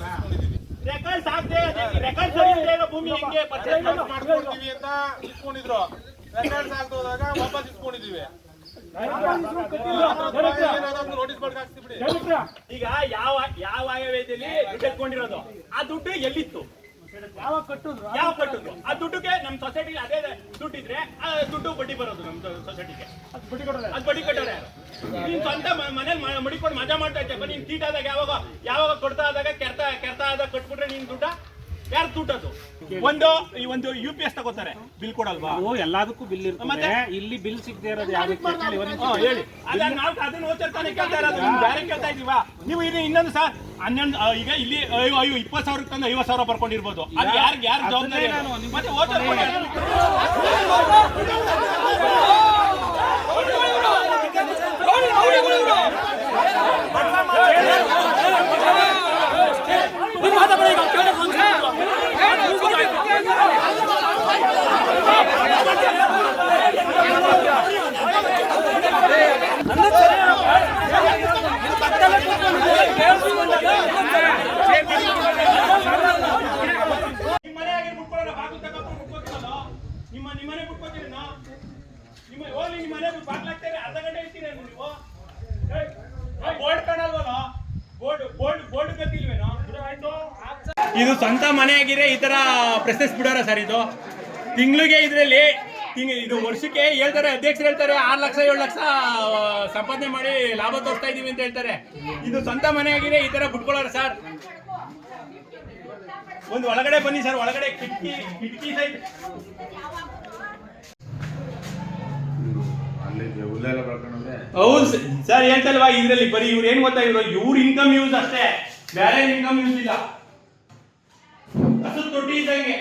ಇಸ್ಕೊಂಡಿದ್ದೀವಿ. ರೆಕಾರ್ಡ್ಸ್ ಆಗದೆ ರೆಕಾರ್ಡ್ ಸರಿ ಇಲ್ಲದೆ ಭೂಮಿ ಹೆಂಗೆ ಪರ್ಚೇಸ್ ಮಾಡ್ಕೊಡ್ತೀವಿ ಅಂತ ಇಸ್ಕೊಂಡಿದ್ರು. ರೆಕಾರ್ಡ್ಸ್ ಆಗದೋದಾಗ ವಾಪಸ್ ಇಸ್ಕೊಂಡಿದೀವಿ. Notice board ಹಾಕ್ಸ್ಬಿಡಿ. ಈಗ ಯಾವ ಆಯವ್ಯಯದಲ್ಲಿ ದುಡ್ಡು ಎತ್ಕೊಂಡಿರೋದು, ಆ ದುಡ್ಡು ಎಲ್ಲಿತ್ತು, ಯಾವ ಕಟ್ಟಿದ್ರು ಆ ದುಡ್ಡುಗೆ ನಮ್ಮ ಸೊಸೈಟಿಗೆ ಅದೇ ದುಡ್ಡು ಇದ್ರೆ ಆ ದುಡ್ಡು ಬಡ್ಡಿ ಬರೋದು ನಮ್ಮ ಸೊಸೈಟಿಗೆ. ಅದು ಬಡ್ಡಿ ಕಟ್ಟೋರೆ ಯಾರು? ನೀನ್ ಸ್ವಂತ ಮನೇಲಿ ಮಡಿಕೊಂಡು ಮಜಾ ಮಾಡ್ತಾ ಇದ್ದೆ. ನೀನ್ ತೀಟ ಆದಾಗ ಯಾವಾಗ ಕೊಡ್ತಾ ಆದಾಗ ಕೆರ್ತಾ ಆದಾಗ ಕಟ್ಬಿಟ್ರೆ ನೀನ್ ದುಡ್ಡ ಯಾರು ದುಡ್ಡದು? ಒಂದು UPS ತಗೋತಾರೆ, ಬಿಲ್ ಕೊಡಲ್ವಾ? ಎಲ್ಲದಕ್ಕೂ ಬಿಲ್ ಇರ್ತದೆ. ಇಲ್ಲಿ ಬಿಲ್ ಸಿಗದೆ ಇರೋದು ಯಾವ್ದಕ್ಕೆ ಹೇಳಿ. ಅದನ್ನ ಓದ್ತಾನೆ ಕೇಳ್ತಾ ಇರೋದು, ಬೇರೆ ಕೇಳ್ತಾ ಇದೀವಾ ನೀವು? ಇನ್ನೊಂದು ಸರ್ 11 ಈಗ ಇಲ್ಲಿ 20,000 ತಂದು 50,000 ಬರ್ಕೊಂಡಿರ್ಬೋದು. ಅದು ಯಾರು ಜವಾಬ್ದಾರಿ? ಮತ್ತೆ ನಿಮ್ಮನೆ ಬಿಟ್ಕೋತೀರಿ, ನಿಮ್ಮನೆ ಬಾಗ್ಲಾಗ್ತಾರೆ, ಅರ್ಧ ಗಂಟೆ ಇರ್ತೀರಿ ನೀವು. ಬೋರ್ಡ್ ಕಾಣಲ್ವಲ್ಲ, ಬೋರ್ಡ್ ಗತಿಲ್ವೇನೋ? ಇದು ಸ್ವಂತ ಮನೆ ಆಗಿದ್ರೆ ಈ ತರ ಪ್ರೆಸೆಸ್ ಬಿಡೋರ ಸರ್? ಇದು ತಿಂಗಳಿಗೆ ಇದರಲ್ಲಿ ಇದು ವರ್ಷಕ್ಕೆ ಹೇಳ್ತಾರೆ, ಅಧ್ಯಕ್ಷರು ಹೇಳ್ತಾರೆ 6 ಲಕ್ಷ 7 ಲಕ್ಷ ಸಂಪಾದನೆ ಮಾಡಿ ಲಾಭ ತೋರಿಸ್ತಾ ಇದೀವಿ ಅಂತ ಹೇಳ್ತಾರೆ. ಇದು ಸ್ವಂತ ಮನೆ ಆಗಿದೆ ಈ ತರ ಬಿಟ್ಕೊಳ್ಳೋರ ಸರ್? ಒಂದು ಒಳಗಡೆ ಬನ್ನಿ ಸರ್, ಒಳಗಡೆ ಕಿಟಕಿ ಸೈಡ್ ಹೌದು ಸರ್. ಹೇಳ್ತಲ್ವಾ, ಇದ್ರಲ್ಲಿ ಬರೀ ಇವ್ರು ಏನ್ ಗೊತ್ತಾ, ಇವ್ರ ಇನ್ಕಮ್ ಯೂಸ್ ಅಷ್ಟೇ, ಬೇರೆ ಇನ್ಕಮ್ ಯೂಸ್ ಇಲ್ಲ. ಹಸು ತೊಟ್ಟಿ ಇದ್ದಂಗೆ.